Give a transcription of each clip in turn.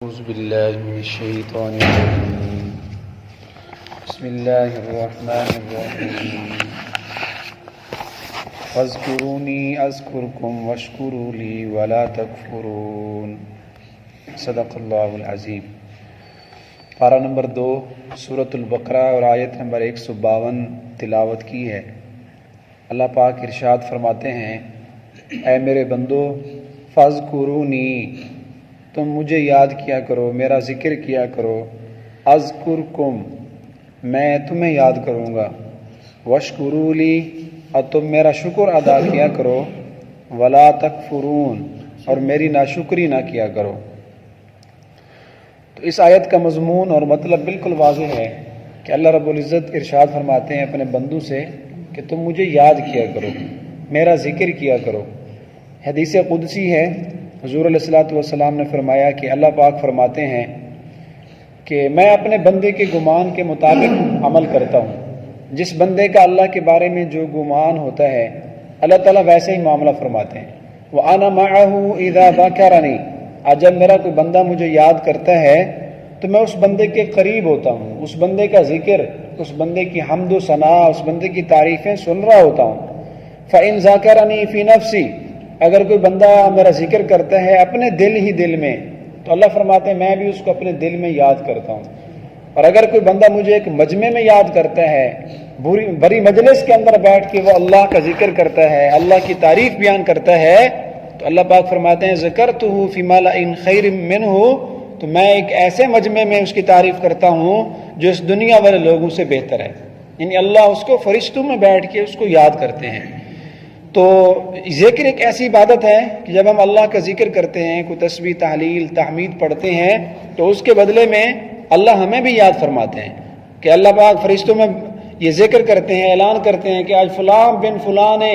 أعوذ بالله من الشيطان الرجيم بسم الله الرحمن الرحيم فاذكروني أذكركم واشكروا لي ولا تكفرون صدق اللہ العظیم۔ پارہ نمبر 2 سورۃ البقرہ اور آیت نمبر 152 تلاوت کی ہے۔ اللہ پاک ارشاد فرماتے ہیں، اے میرے بندو فاذکرونی، تم مجھے یاد کیا کرو، میرا ذکر کیا کرو، اذکرکم، میں تمہیں یاد کروں گا، واشکروا لی، اور تم میرا شکر ادا کیا کرو، ولا تکفرون، اور میری ناشکری نہ کیا کرو۔ تو اس آیت کا مضمون اور مطلب بالکل واضح ہے کہ اللہ رب العزت ارشاد فرماتے ہیں اپنے بندوں سے کہ تم مجھے یاد کیا کرو، میرا ذکر کیا کرو۔ حدیث قدسی ہے، حضور علیہ الصلوۃ والسلام نے فرمایا کہ اللہ پاک فرماتے ہیں کہ میں اپنے بندے کے گمان کے مطابق عمل کرتا ہوں۔ جس بندے کا اللہ کے بارے میں جو گمان ہوتا ہے اللہ تعالیٰ ویسے ہی معاملہ فرماتے ہیں۔ وَأَنَا مَعَهُ إِذَا ذَكَرَنِي، آج جب میرا کوئی بندہ مجھے یاد کرتا ہے تو میں اس بندے کے قریب ہوتا ہوں، اس بندے کا ذکر، اس بندے کی حمد و ثناء، اس بندے کی تعریفیں سن رہا ہوتا ہوں۔ فَإِن ذَكَرَنِي فِي نَفْسِي، اگر کوئی بندہ میرا ذکر کرتا ہے اپنے دل میں تو اللہ فرماتے ہیں میں بھی اس کو اپنے دل میں یاد کرتا ہوں۔ اور اگر کوئی بندہ مجھے ایک مجمع میں یاد کرتا ہے، بڑی مجلس کے اندر بیٹھ کے وہ اللہ کا ذکر کرتا ہے، اللہ کی تعریف بیان کرتا ہے، تو اللہ پاک فرماتے ہیں ذکرتہ فی ملأ خیر منہ، تو میں ایک ایسے مجمع میں اس کی تعریف کرتا ہوں جو اس دنیا والے لوگوں سے بہتر ہے۔ یعنی اللہ اس کو فرشتوں میں بیٹھ کے اس کو یاد کرتے ہیں۔ تو ذکر ایک ایسی عبادت ہے کہ جب ہم اللہ کا ذکر کرتے ہیں، کوئی تسبیح، تحلیل، تحمید پڑھتے ہیں، تو اس کے بدلے میں اللہ ہمیں بھی یاد فرماتے ہیں کہ اللہ پاک فرشتوں میں یہ ذکر کرتے ہیں، اعلان کرتے ہیں کہ آج فلاں بن فلاں نے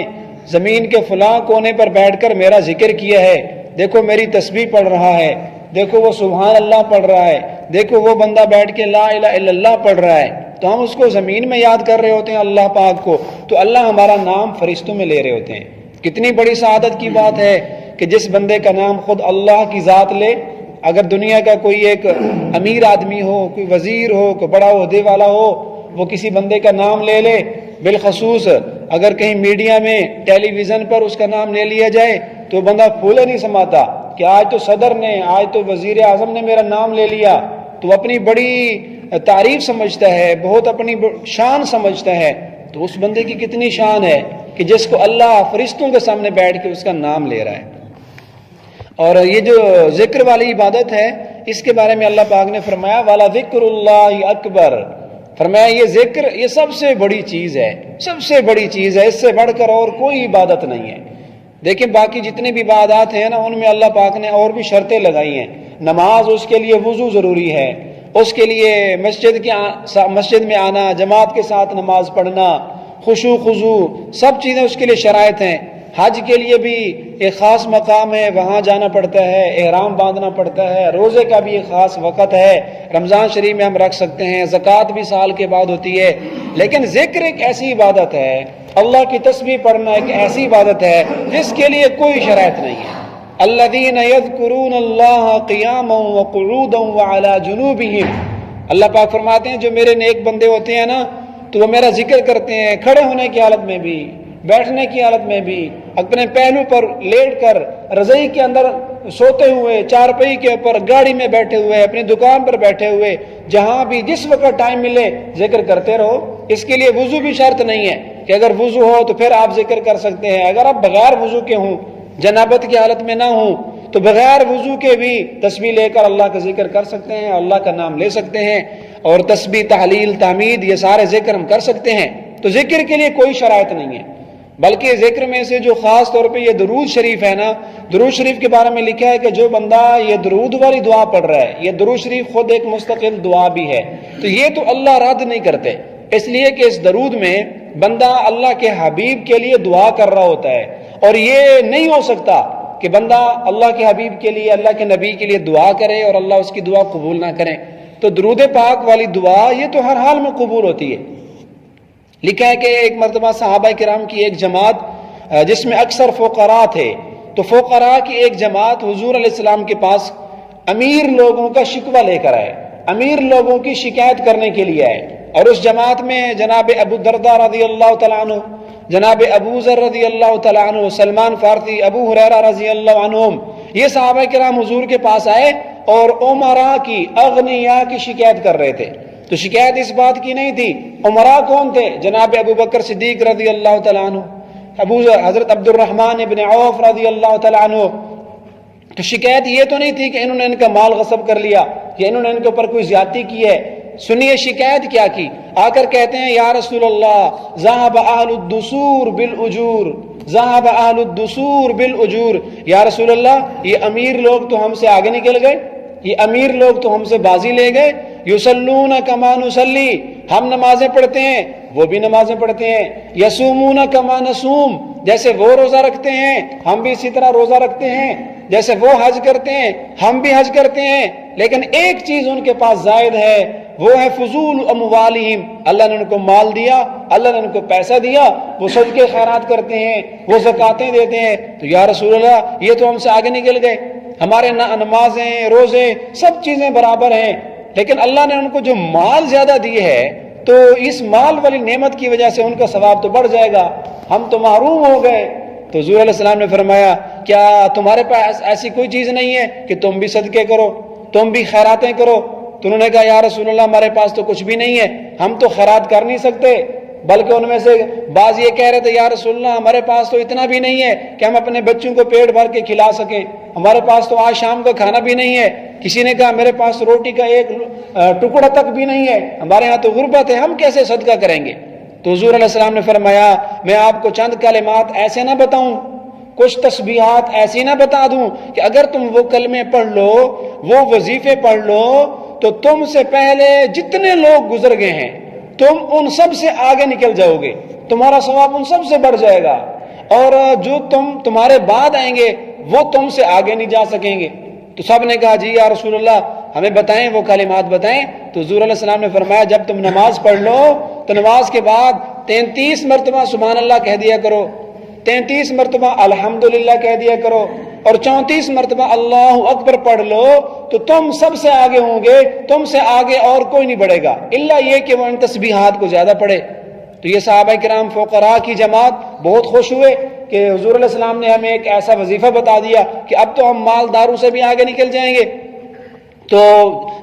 زمین کے فلاں کونے پر بیٹھ کر میرا ذکر کیا ہے، دیکھو میری تسبیح پڑھ رہا ہے، دیکھو وہ سبحان اللہ پڑھ رہا ہے، دیکھو وہ بندہ بیٹھ کے لا الہ الا اللہ پڑھ رہا ہے۔ تو ہم اس کو زمین میں یاد کر رہے ہوتے ہیں اللہ پاک کو، تو اللہ ہمارا نام فرشتوں میں لے رہے ہوتے ہیں۔ کتنی بڑی سعادت کی بات ہے کہ جس بندے کا نام خود اللہ کی ذات لے۔ اگر دنیا کا کوئی ایک امیر آدمی ہو، کوئی وزیر ہو، کوئی بڑا عہدے والا ہو، وہ کسی بندے کا نام لے لے، بالخصوص اگر کہیں میڈیا میں ٹیلی ویژن پر اس کا نام لے لیا جائے تو بندہ پھولے نہیں سماتا کہ آج تو صدر نے، آج تو وزیر اعظم نے میرا نام لے لیا، تو اپنی بڑی تعریف سمجھتا ہے، بہت اپنی شان سمجھتا ہے۔ تو اس بندے کی کتنی شان ہے کہ جس کو اللہ فرشتوں کے سامنے بیٹھ کے اس کا نام لے رہا ہے۔ اور یہ جو ذکر والی عبادت ہے اس کے بارے میں اللہ پاک نے فرمایا والا ذکر اللہ اکبر، فرمایا یہ ذکر یہ سب سے بڑی چیز ہے، سب سے بڑی چیز ہے، اس سے بڑھ کر اور کوئی عبادت نہیں ہے۔ دیکھیں باقی جتنے بھی عبادات ہیں نا، ان میں اللہ پاک نے اور بھی شرطیں لگائی ہیں۔ نماز، اس کے لیے وضو ضروری ہے، اس کے لیے مسجد میں آنا، جماعت کے ساتھ نماز پڑھنا، خشوع خضوع، سب چیزیں اس کے لیے شرائط ہیں۔ حج کے لیے بھی ایک خاص مقام ہے، وہاں جانا پڑتا ہے، احرام باندھنا پڑتا ہے، روزے کا بھی ایک خاص وقت ہے، رمضان شریف میں ہم رکھ سکتے ہیں، زکوٰۃ بھی سال کے بعد ہوتی ہے۔ لیکن ذکر ایک ایسی عبادت ہے، اللہ کی تسبیح پڑھنا ایک ایسی عبادت ہے جس کے لیے کوئی شرائط نہیں ہے۔ الذین یذکرون اللہ قیاما وقعودا وعلی جنوبہم، اللہ پاک فرماتے ہیں جو میرے نیک بندے ہوتے ہیں نا، تو وہ میرا ذکر کرتے ہیں کھڑے ہونے کی حالت میں بھی، بیٹھنے کی حالت میں بھی، اپنے پہلو پر لیٹ کر، رضائی کے اندر سوتے ہوئے، چارپائی کے اوپر، گاڑی میں بیٹھے ہوئے، اپنی دکان پر بیٹھے ہوئے، جہاں بھی جس وقت ٹائم ملے ذکر کرتے رہو۔ اس کے لیے وضو بھی شرط نہیں ہے کہ اگر وضو ہو تو پھر آپ ذکر کر سکتے ہیں، اگر آپ بغیر وضو کے ہوں، جنابت کی حالت میں نہ ہوں، تو بغیر وضو کے بھی تسبیح لے کر اللہ کا ذکر کر سکتے ہیں، اللہ کا نام لے سکتے ہیں، اور تسبیح، تحلیل، تحمید، یہ سارے ذکر ہم کر سکتے ہیں۔ تو ذکر کے لیے کوئی شرائط نہیں ہے، بلکہ ذکر میں سے جو خاص طور پہ یہ درود شریف ہے نا، درود شریف کے بارے میں لکھا ہے کہ جو بندہ یہ درود والی دعا پڑھ رہا ہے، یہ درود شریف خود ایک مستقل دعا بھی ہے، تو یہ تو اللہ رد نہیں کرتے، اس لیے کہ اس درود میں بندہ اللہ کے حبیب کے لیے دعا کر رہا ہوتا ہے، اور یہ نہیں ہو سکتا کہ بندہ اللہ کے حبیب کے لیے، اللہ کے نبی کے لیے دعا کرے اور اللہ اس کی دعا قبول نہ کرے۔ تو درود پاک والی دعا یہ تو ہر حال میں قبول ہوتی ہے۔ لکھا ہے کہ ایک مرتبہ صحابہ کرام کی ایک جماعت جس میں اکثر فقراء تھے، تو فقراء کی ایک جماعت حضور علیہ السلام کے پاس امیر لوگوں کا شکوہ لے کر آئے، امیر لوگوں کی شکایت کرنے کے لیے آئے، اور اس جماعت میں جناب ابو الدرداء رضی اللہ تعالیٰ عنہ، جناب ابو ذر رضی اللہ تعالیٰ عنہ، سلمان فارسی، ابو ہریرہ رضی اللہ عنہم، یہ صحابہ کرام حضور کے پاس آئے اور عمراء کی، اغنیاء کی شکایت کر رہے تھے۔ تو شکایت اس بات کی نہیں تھی، عمراء کون تھے؟ جناب ابو بکر صدیق رضی اللہ تعالیٰ عنہ، حضرت عبد الرحمن ابن عوف رضی اللہ تعالیٰ عنہ۔ تو شکایت یہ تو نہیں تھی کہ انہوں نے ان کا مال غصب کر لیا، کہ انہوں نے ان کے اوپر کوئی زیادتی کی ہے۔ سنیے شکایت کیا کی، آ کر کہتے ہیں یا رسول اللہ ذهب اہل الدثور بالاجور، ذهب اہل الدثور بالاجور، یا رسول اللہ یہ امیر لوگ تو ہم سے آگے نکل گئے، یہ امیر لوگ تو ہم سے بازی لے گئے۔ یصلون کما نصلی، ہم نمازیں پڑھتے ہیں وہ بھی نمازیں پڑھتے ہیں۔ یصومون کما نصوم، جیسے وہ روزہ رکھتے ہیں ہم بھی اسی طرح روزہ رکھتے ہیں، جیسے وہ حج کرتے ہیں ہم بھی حج کرتے ہیں، لیکن ایک چیز ان کے پاس زائد ہے، وہ ہے فضول اموالہم، اللہ نے ان کو مال دیا، اللہ نے ان کو پیسہ دیا، وہ صدقے خیرات کرتے ہیں، وہ زکاتیں دیتے ہیں۔ تو یا رسول اللہ یہ تو ہم سے آگے نکل گئے، ہمارے نمازیں روزے سب چیزیں برابر ہیں، لیکن اللہ نے ان کو جو مال زیادہ دی ہے تو اس مال والی نعمت کی وجہ سے ان کا ثواب تو بڑھ جائے گا، ہم تو محروم ہو گئے۔ تو حضور علیہ السلام نے فرمایا کیا تمہارے پاس ایسی کوئی چیز نہیں ہے کہ تم بھی صدقے کرو، تم بھی خیراتیں کرو؟ تو انہوں نے کہا یا رسول اللہ ہمارے پاس تو کچھ بھی نہیں ہے، ہم تو خیرات کر نہیں سکتے، بلکہ ان میں سے بعض یہ کہہ رہے تھے یا رسول اللہ ہمارے پاس تو اتنا بھی نہیں ہے کہ ہم اپنے بچوں کو پیٹ بھر کے کھلا سکیں، ہمارے پاس تو آج شام کا کھانا بھی نہیں ہے۔ کسی نے کہا میرے پاس روٹی کا ایک ٹکڑا تک بھی نہیں ہے، ہمارے ہاں تو غربت ہے، ہم کیسے صدقہ کریں گے؟ تو حضور علیہ السلام نے فرمایا میں آپ کو چند کلمات ایسے نہ بتاؤں، کچھ تسبیحات ایسی نہ بتا دوں کہ اگر تم وہ کلمے پڑھ لو، وہ وظیفے پڑھ لو، تو تم سے پہلے جتنے لوگ گزر گئے ہیں تم ان سب سے آگے نکل جاؤ گے، تمہارا ثواب ان سب سے بڑھ جائے گا، اور جو تمہارے بعد آئیں گے وہ تم سے آگے نہیں جا سکیں گے۔ تو سب نے کہا جی یا رسول اللہ ہمیں بتائیں، وہ کلمات بتائیں۔ تو حضور علیہ السلام نے فرمایا جب تم نماز پڑھ لو تو نماز کے بعد 33 مرتبہ سبحان اللہ کہہ دیا کرو، 33 مرتبہ الحمدللہ کہہ دیا کرو، اور 34 مرتبہ اللہ اکبر پڑھ لو، تو تم سب سے آگے ہوں گے، تم سے آگے اور کوئی نہیں بڑھے گا الا یہ کہ وہ ان تسبیحات کو زیادہ پڑھے۔ تو یہ صحابہ کرام فقراء کی جماعت بہت خوش ہوئے کہ حضور علیہ السلام نے ہمیں ایک ایسا وظیفہ بتا دیا کہ اب تو ہم مالداروں سے بھی آگے نکل جائیں گے۔ تو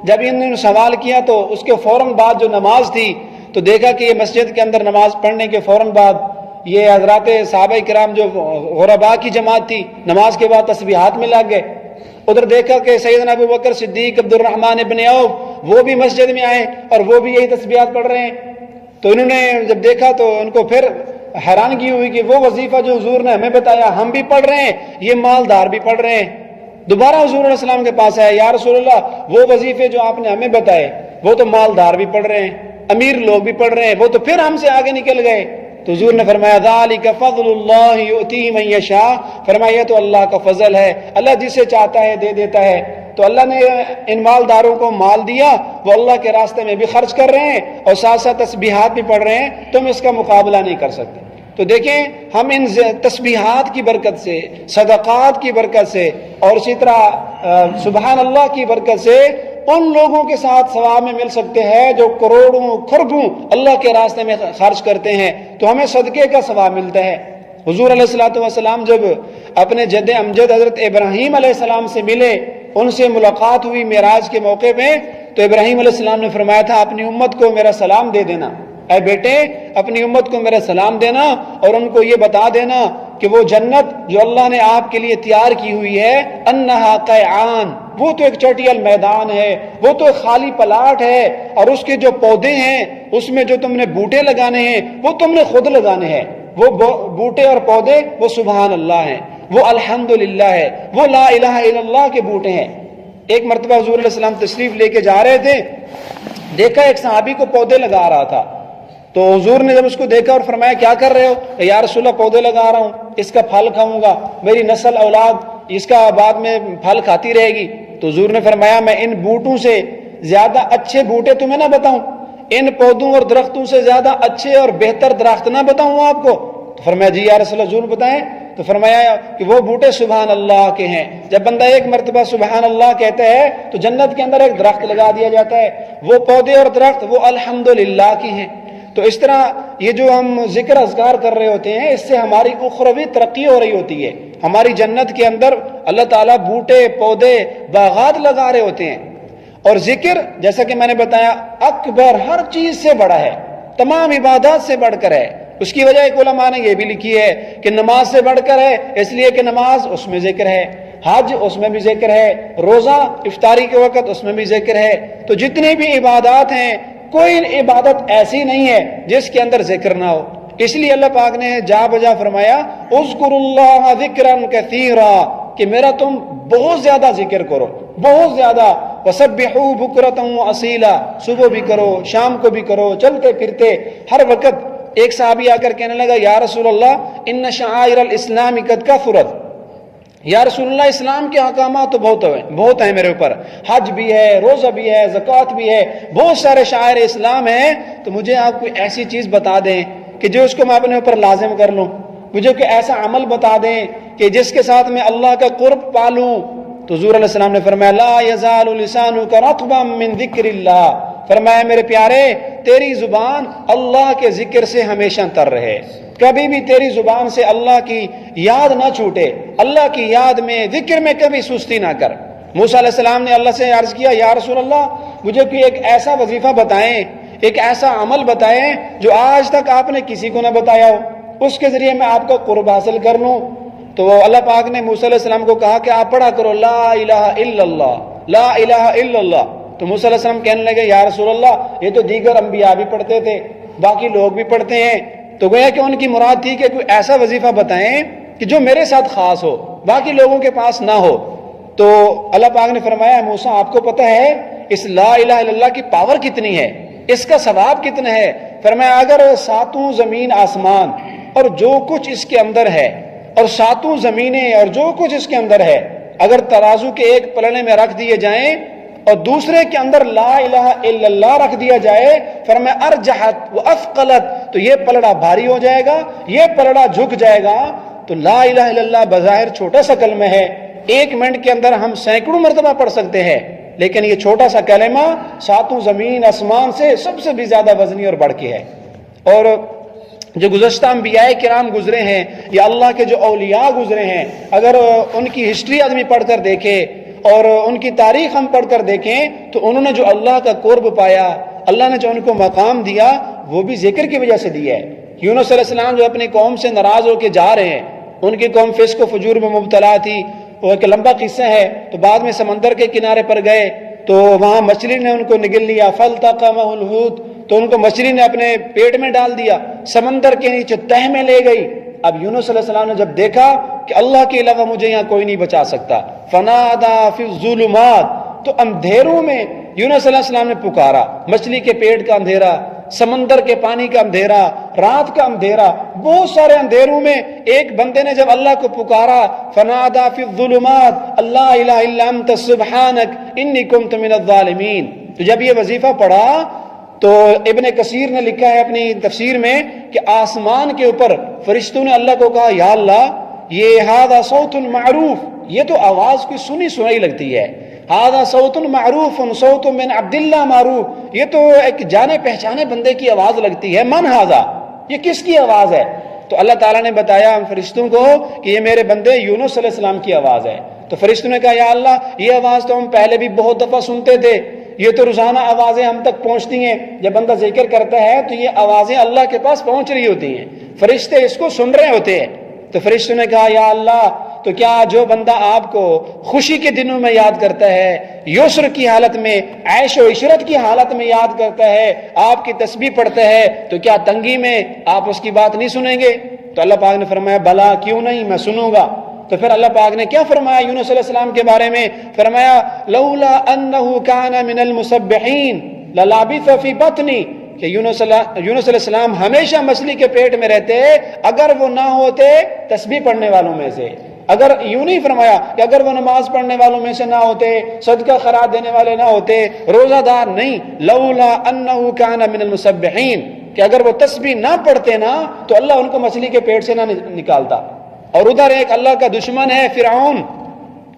جب انہوں نے سوال کیا تو اس کے فوراً بعد جو نماز تھی تو دیکھا کہ یہ مسجد کے اندر نماز پڑھنے کے فوراً بعد یہ حضرات صحابہ کرام جو غرباء کی جماعت تھی نماز کے بعد تسبیحات میں لگ گئے۔ ادھر دیکھا کہ سیدنا ابو بکر صدیق، عبد الرحمن ابن عوف وہ بھی مسجد میں آئے اور وہ بھی یہی تسبیحات پڑھ رہے ہیں۔ تو انہوں نے جب دیکھا تو ان کو پھر حیرانگی ہوئی کہ وہ وظیفہ جو حضور نے ہمیں بتایا ہم بھی پڑھ رہے ہیں، یہ مالدار بھی پڑھ رہے ہیں۔ دوبارہ حضور علیہ السلام کے پاس آئے، یا رسول اللہ وہ وظیفے جو آپ نے ہمیں بتائے وہ تو مالدار بھی پڑھ رہے ہیں، امیر لوگ بھی پڑھ رہے ہیں، وہ تو پھر ہم سے آگے نکل گئے۔ تو حضور نے فرمایا ذالک فضل اللہ یؤتیہ من یشاء، فرمایا یہ تو اللہ کا فضل ہے، اللہ جسے چاہتا ہے دے دیتا ہے۔ تو اللہ نے ان مالداروں کو مال دیا، وہ اللہ کے راستے میں بھی خرچ کر رہے ہیں اور ساتھ ساتھ تسبیحات بھی پڑھ رہے ہیں، تم اس کا مقابلہ نہیں کر سکتے۔ تو دیکھیں ہم ان تسبیحات کی برکت سے، صدقات کی برکت سے، اور اسی طرح سبحان اللہ کی برکت سے ان لوگوں کے ساتھ ثواب میں مل سکتے ہیں جو کروڑوں کھربوں اللہ کے راستے میں خرچ کرتے ہیں، تو ہمیں صدقے کا ثواب ملتا ہے۔ حضور علیہ الصلوۃ والسلام جب اپنے جد امجد حضرت ابراہیم علیہ السلام سے ملے، ان سے ملاقات ہوئی معراج کے موقع پہ، تو ابراہیم علیہ السلام نے فرمایا تھا اپنی امت کو میرا سلام دے دینا، اے بیٹے اپنی امت کو میرا سلام دینا اور ان کو یہ بتا دینا کہ وہ جنت جو اللہ نے آپ کے لیے تیار کی ہوئی ہے انہا قیعان، وہ تو ایک چٹیل میدان ہے، وہ تو ایک خالی پلاٹ ہے، اور اس کے جو پودے ہیں اس میں جو تم نے بوٹے لگانے ہیں وہ تم نے خود لگانے ہیں، وہ بوٹے اور پودے وہ سبحان اللہ ہیں، وہ الحمدللہ ہے، وہ لا الہ الا اللہ کے بوٹے ہیں۔ ایک مرتبہ حضور علیہ السلام تشریف لے کے جا رہے تھے، دیکھا ایک صحابی کو پودے لگا رہا تھا، تو حضور نے جب اس کو دیکھا اور فرمایا کیا کر رہے ہو؟ یا رسول اللہ پودے لگا رہا ہوں، اس کا پھل کھاؤں گا، میری نسل اولاد اس کا بعد میں پھل کھاتی رہے گی۔ تو حضور نے فرمایا میں ان بوٹوں سے زیادہ اچھے بوٹے تمہیں نہ بتاؤں، ان پودوں اور درختوں سے زیادہ اچھے اور بہتر درخت نہ بتاؤں آپ کو؟ تو فرمایا جی یا رسول اللہ ضرور بتائیں۔ تو فرمایا کہ وہ بوٹے سبحان اللہ کے ہیں. جب بندہ ایک مرتبہ سبحان اللہ کہتا ہے تو جنت کے اندر ایک درخت لگا دیا جاتا ہے. وہ پودے اور درخت وہ الحمدللہ کی ہیں. تو اس طرح یہ جو ہم ذکر اذکار کر رہے ہوتے ہیں اس سے ہماری اخروی ترقی ہو رہی ہوتی ہے. ہماری جنت کے اندر اللہ تعالیٰ بوٹے پودے باغات لگا رہے ہوتے ہیں. اور ذکر جیسا کہ میں نے بتایا اکبر ہر چیز سے بڑا ہے, تمام عبادات سے بڑھ کر ہے. اس کی وجہ ایک علماء نے یہ بھی لکھی ہے کہ نماز سے بڑھ کر ہے, اس لیے کہ نماز اس میں ذکر ہے, حج اس میں بھی ذکر ہے, روزہ افطاری کے وقت اس میں بھی ذکر ہے. تو جتنی بھی عبادات ہیں کوئی عبادت ایسی نہیں ہے جس کے اندر ذکر نہ ہو. اس لیے اللہ پاک نے جا بجا فرمایا اذکروا اللہ ذکرا کثیرا, کہ میرا تم بہت زیادہ ذکر کرو, بہت زیادہ. وسبحوا بکرۃ واصیلا, صبح بھی کرو شام کو بھی کرو, چلتے پھرتے ہر وقت. ایک صحابی آ کر کہنے لگا یا رسول اللہ ان شعائر الاسلام قد کثرت, یا رسول اللہ اسلام کے احکامات تو بہت ہیں میرے اوپر, حج بھی ہے, روزہ بھی ہے, زکوٰۃ بھی ہے, بہت سارے شعائر اسلام ہیں, تو مجھے آپ کوئی ایسی چیز بتا دیں کہ جو اس کو میں اپنے اوپر لازم کر لوں, مجھے کوئی ایسا عمل بتا دیں کہ جس کے ساتھ میں اللہ کا قرب پالوں. تو حضور علیہ السلام نے فرمایا لا یزال لسانک رطبا من ذکر اللہ, فرمایا میرے پیارے تیری زبان اللہ کے ذکر سے ہمیشہ تر رہے, کبھی بھی تیری زبان سے اللہ کی یاد نہ چھوٹے, اللہ کی یاد میں ذکر میں کبھی سستی نہ کر. موسیٰ علیہ السلام نے اللہ سے عرض کیا یا رسول اللہ مجھے کوئی ایک ایسا وظیفہ بتائیں, ایک ایسا عمل بتائیں جو آج تک آپ نے کسی کو نہ بتایا ہو, اس کے ذریعے میں آپ کا قرب حاصل کر لوں. تو اللہ پاک نے موسیٰ علیہ السلام کو کہا کہ آپ پڑھا کرو لا الہ الا اللہ, لا الہ الا اللہ. تو موسیٰ علیہ السلام کہنے لگے یا رسول اللہ یہ تو دیگر انبیاء بھی پڑھتے تھے, باقی لوگ بھی پڑھتے ہیں. تو گویا کہ ان کی مراد تھی کہ کوئی ایسا وظیفہ بتائیں کہ جو میرے ساتھ خاص ہو, باقی لوگوں کے پاس نہ ہو. تو اللہ پاک نے فرمایا موسیٰ آپ کو پتہ ہے اس لا الہ الا اللہ کی پاور کتنی ہے, اس کا ثواب کتنا ہے؟ فرمایا اگر ساتوں زمین آسمان اور جو کچھ اس کے اندر ہے, اور ساتوں زمینیں اور جو کچھ اس کے اندر ہے, اگر ترازو کے ایک پلڑے میں رکھ دیے جائیں اور دوسرے کے اندر لا الہ الا اللہ رکھ دیا جائے, فرمایا ارجحت و اثقلت, تو یہ پلڑا بھاری ہو جائے گا, یہ پلڑا جھک جائے گا. تو لا الہ الا اللہ بظاہر چھوٹا سا کلمہ ہے, ایک منٹ کے اندر ہم سینکڑوں مرتبہ پڑھ سکتے ہیں, لیکن یہ چھوٹا سا کلمہ ساتوں زمین آسمان سے سب سے بھی زیادہ وزنی اور بڑھ کے ہے. اور جو گزشتہ انبیاء کرام گزرے ہیں یا اللہ کے جو اولیاء گزرے ہیں, اگر ان کی ہسٹری آدمی پڑھ کر دیکھے اور ان کی تاریخ ہم پڑھ کر دیکھیں تو انہوں نے جو اللہ کا قرب پایا, اللہ نے جو ان کو مقام دیا وہ بھی ذکر کی وجہ سے دیا ہے. یونس علیہ السلام جو اپنی قوم سے ناراض ہو کے جا رہے ہیں, ان کی قوم فسق و فجور میں مبتلا تھی, وہ ایک لمبا قصہ ہے. تو بعد میں سمندر کے کنارے پر گئے تو وہاں مچھلی نے ان کو نگل لیا, فالتقمہ الحوت, تو ان کو مچھلی نے اپنے پیٹ میں ڈال دیا, سمندر کے نیچے تہ میں لے گئی. اب یونس علیہ السلام نے جب دیکھا کہ اللہ کے علاوہ مجھے یہاں کوئی نہیں بچا سکتا, فنادا فی الظلمات, تو اندھیروں میں یونس علیہ السلام نے پکارا, مچھلی کے پیٹ کا اندھیرا, سمندر کے پانی کا اندھیرا, رات کا اندھیرا, بہت سارے اندھیروں میں ایک بندے نے جب اللہ کو پکارا, فنادا فی الظلمات اللہ الہ الا انت سبحانک انی کنت من الظالمین. تو جب یہ وظیفہ پڑھا تو ابن کثیر نے لکھا ہے اپنی تفسیر میں کہ آسمان کے اوپر فرشتوں نے اللہ کو کہا یا اللہ یہ ھذا صوت معروف, یہ تو آواز کوئی سنی سنائی لگتی ہے, ھذا صوت معروف صوت من عبداللہ معروف, یہ تو ایک جانے پہچانے بندے کی آواز لگتی ہے, من ھذا, یہ کس کی آواز ہے؟ تو اللہ تعالیٰ نے بتایا ہم فرشتوں کو کہ یہ میرے بندے یونس علیہ السلام کی آواز ہے. تو فرشتوں نے کہا یا اللہ یہ آواز تو ہم پہلے بھی بہت دفعہ سنتے تھے, یہ تو روزانہ آوازیں ہم تک پہنچتی ہیں, جب بندہ ذکر کرتا ہے تو یہ آوازیں اللہ کے پاس پہنچ رہی ہوتی ہیں, فرشتے اس کو سن رہے ہوتے ہیں. تو فرشتوں نے کہا یا اللہ تو کیا جو بندہ آپ کو خوشی کے دنوں میں یاد کرتا ہے, یسر کی حالت میں, عیش و عشرت کی حالت میں یاد کرتا ہے, آپ کی تسبیح پڑھتا ہے, تو کیا تنگی میں آپ اس کی بات نہیں سنیں گے؟ تو اللہ پاک نے فرمایا بلا کیوں نہیں, میں سنوں گا. تو پھر اللہ پاک نے کیا فرمایا یونس علیہ السلام کے بارے میں؟ فرمایا لولا انہ کان من المسبحین للابث فی بطنی, کہ یونس علیہ السلام ہمیشہ مچھلی کے پیٹ میں رہتے اگر وہ نہ ہوتے تسبیح پڑھنے والوں میں سے. اگر یوں نہیں فرمایا کہ اگر وہ نماز پڑھنے والوں میں سے نہ ہوتے, صدقہ خیرات دینے والے نہ ہوتے, روزہ دار نہیں, لولا انہ کان من المسبحین, کہ اگر وہ تسبیح نہ پڑھتے نا تو اللہ ان کو مچھلی کے پیٹ سے نہ نکالتا. اور ادھر ایک اللہ کا دشمن ہے فرعون،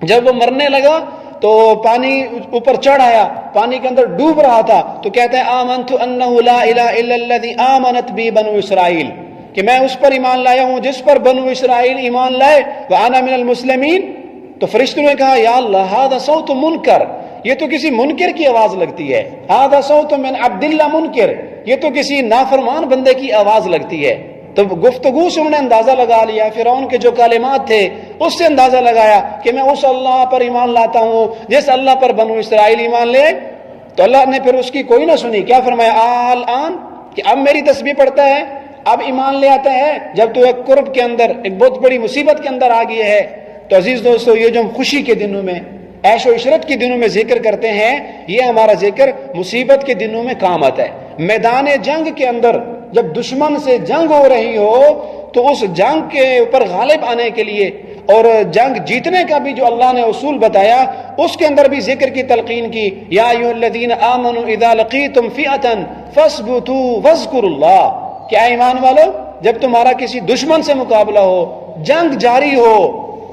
جب وہ مرنے لگا تو پانی اوپر چڑھ آیا، پانی کے اندر ڈوب رہا تھا، تو کہتے ہیں آمنت انہ لا الہ الا الذی آمنت بی بنو اسرائیل، کہ میں اس پر ایمان لایا ہوں جس پر بنو اسرائیل ایمان لائے، وانا من المسلمین۔ تو فرشتوں نے کہا یا اللہ ھذا صوت منکر، یہ تو کسی منکر کی آواز لگتی ہے، ھذا صوت من عبد اللہ منکر، یہ تو کسی نافرمان بندے کی آواز لگتی ہے۔ تو گفتگو سے انہوں نے اندازہ لگا لیا، فرعون کے جو کلمات تھے اس سے اندازہ لگایا کہ میں اس اللہ پر ایمان لاتا ہوں جس اللہ پر بنو اسرائیل ایمان لے۔ تو اللہ نے پھر اس کی کوئی نہ سنی، کیا فرمایا آلآن، کہ اب میری تسبیح پڑھتا ہے، اب ایمان لے آتا ہے، جب تو ایک قرب کے اندر، ایک بہت بڑی مصیبت کے اندر آ گئی ہے۔ تو عزیز دوستو، یہ جو ہم خوشی کے دنوں میں، عیش و عشرت کے دنوں میں ذکر کرتے ہیں، یہ ہمارا ذکر مصیبت کے دنوں میں کام آتا ہے۔ میدان جنگ کے اندر جب دشمن سے جنگ ہو رہی ہو تو اس جنگ کے اوپر غالب آنے کے لیے اور جنگ جیتنے کا بھی جو اللہ نے اصول بتایا، اس کے اندر بھی ذکر کی تلقین کی، یا ایھا الذین آمنوا اذا لقیتم فئۃ فاثبتوا واذکروا اللہ، کہ اے ایمان والو، جب تمہارا کسی دشمن سے مقابلہ ہو، جنگ جاری ہو،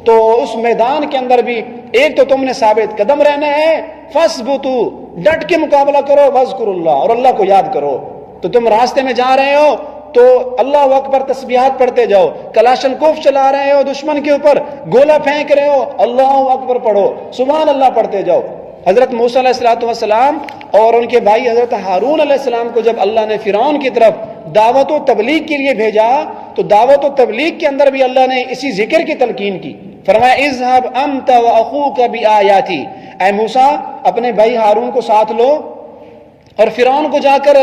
تو اس میدان کے اندر بھی ایک تو تم نے ثابت قدم رہنا ہے، فاثبتوا، ڈٹ کے مقابلہ کرو، واذکروا اللہ، اور اللہ کو یاد کرو۔ تو تم راستے میں جا رہے ہو تو اللہ اکبر تسبیحات پڑھتے جاؤ، کلاشن کوف چلا رہے ہو دشمن کے اوپر، گولہ پھینک رہے ہو، اللہ اکبر پڑھو، سبحان اللہ پڑھتے جاؤ۔ حضرت موسیٰ علیہ السلام اور ان کے بھائی حضرت ہارون علیہ السلام کو جب اللہ نے فرعون کی طرف دعوت و تبلیغ کے لیے بھیجا، تو دعوت و تبلیغ کے اندر بھی اللہ نے اسی ذکر کی تلقین کی، فرمایا اذهب انت واخوك بآیاتی، اے موسیٰ اپنے بھائی ہارون کو ساتھ لو اور فرعون کو جا کر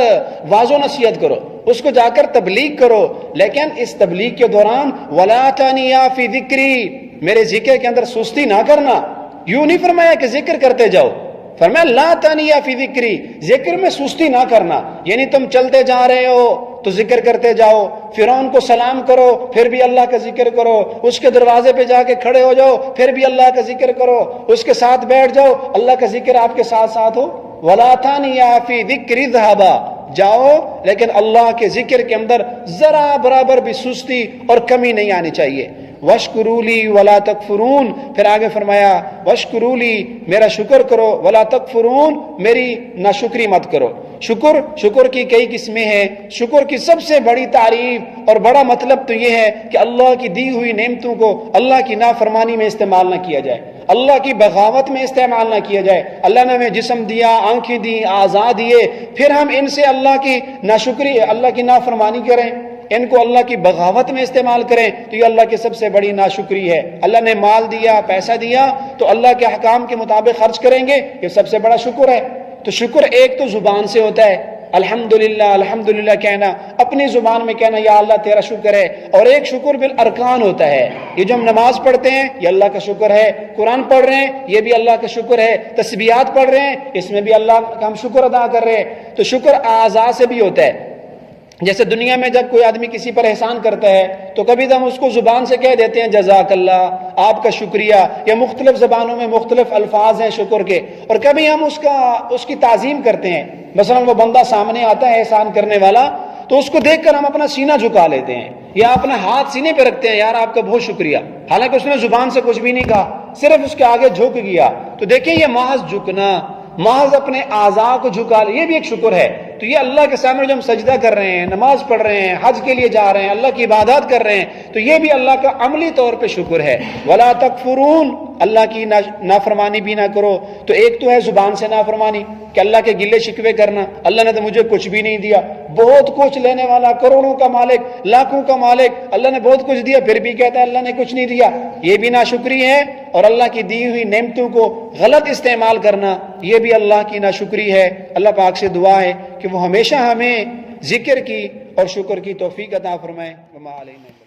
واض و نصیحت کرو، اس کو جا کر تبلیغ کرو، لیکن اس تبلیغ کے دوران ولا تنیا فی ذکری، میرے ذکر کے اندر سستی نہ کرنا۔ یوں نہیں فرمایا کہ ذکر کرتے جاؤ، فرمایا لا تنیا فی ذکری، ذکر میں سستی نہ کرنا، یعنی تم چلتے جا رہے ہو تو ذکر کرتے جاؤ، فرعون کو سلام کرو پھر بھی اللہ کا ذکر کرو، اس کے دروازے پہ جا کے کھڑے ہو جاؤ پھر بھی اللہ کا ذکر کرو، اس کے ساتھ بیٹھ جاؤ، اللہ کا ذکر آپ کے ساتھ ساتھ ہو۔ وَلَا تَنِيَا فِي ذِكْرِ ذَهَبًا، جاؤ لیکن اللہ کے ذکر کے اندر ذرا برابر بھی سستی اور کمی نہیں آنی چاہیے۔ وَاشْكُرُوا لِي وَلَا تَكْفُرُونَ، پھر آگے فرمایا وَاشْكُرُوا لِي، میرا شکر کرو، وَلَا تَكْفُرُونَ، میری ناشکری مت کرو۔ شکر کی کئی قسمیں ہیں، شکر کی سب سے بڑی تعریف اور بڑا مطلب تو یہ ہے کہ اللہ کی دی ہوئی نعمتوں کو اللہ کی نافرمانی میں استعمال نہ کیا جائے، اللہ کی بغاوت میں استعمال نہ کیا جائے۔ اللہ نے ہمیں جسم دیا، آنکھیں دی، اعضاء دیے، پھر ہم ان سے اللہ کی ناشکری، اللہ کی نافرمانی کریں، ان کو اللہ کی بغاوت میں استعمال کریں، تو یہ اللہ کی سب سے بڑی ناشکری ہے۔ اللہ نے مال دیا، پیسہ دیا، تو اللہ کے احکام کے مطابق خرچ کریں گے، یہ سب سے بڑا شکر ہے۔ تو شکر ایک تو زبان سے ہوتا ہے، الحمدللہ الحمدللہ کہنا، اپنی زبان میں کہنا یا اللہ تیرا شکر ہے، اور ایک شکر بالارکان ہوتا ہے، یہ جو ہم نماز پڑھتے ہیں یہ اللہ کا شکر ہے، قرآن پڑھ رہے ہیں یہ بھی اللہ کا شکر ہے، تسبیحات پڑھ رہے ہیں اس میں بھی اللہ کا ہم شکر ادا کر رہے ہیں۔ تو شکر اعضاء سے بھی ہوتا ہے، جیسے دنیا میں جب کوئی آدمی کسی پر احسان کرتا ہے تو کبھی تو ہم اس کو زبان سے کہہ دیتے ہیں جزاک اللہ، آپ کا شکریہ، یا مختلف زبانوں میں مختلف الفاظ ہیں شکر کے، اور کبھی ہم اس کی تعظیم کرتے ہیں۔ مثلا وہ بندہ سامنے آتا ہے احسان کرنے والا، تو اس کو دیکھ کر ہم اپنا سینہ جھکا لیتے ہیں یا اپنا ہاتھ سینے پہ رکھتے ہیں، یار آپ کا بہت شکریہ، حالانکہ اس نے زبان سے کچھ بھی نہیں کہا، صرف اس کے آگے جھک گیا۔ تو دیکھیں یہ محض جھکنا، محض اپنے اعضاء کو جھکا لے، یہ بھی ایک شکر ہے۔ تو یہ اللہ کے سامنے جو ہم سجدہ کر رہے ہیں، نماز پڑھ رہے ہیں، حج کے لیے جا رہے ہیں، اللہ کی عبادات کر رہے ہیں، تو یہ بھی اللہ کا عملی طور پہ شکر ہے۔ وَلَا تَكْفُرُونَ، اللہ کی نافرمانی بھی نہ کرو۔ تو ایک تو ہے زبان سے نافرمانی، کہ اللہ کے گلے شکوے کرنا، اللہ نے تو مجھے کچھ بھی نہیں دیا، بہت کچھ لینے والا، کروڑوں کا مالک، لاکھوں کا مالک، اللہ نے بہت کچھ دیا پھر بھی کہتا ہے اللہ نے کچھ نہیں دیا، یہ بھی ناشکری ہے۔ اور اللہ کی دی ہوئی نعمتوں کو غلط استعمال کرنا، یہ بھی اللہ کی ناشکری ہے۔ اللہ پاک سے دعا ہے کہ وہ ہمیشہ ہمیں ذکر کی اور شکر کی توفیق عطا فرمائے۔ وما علینا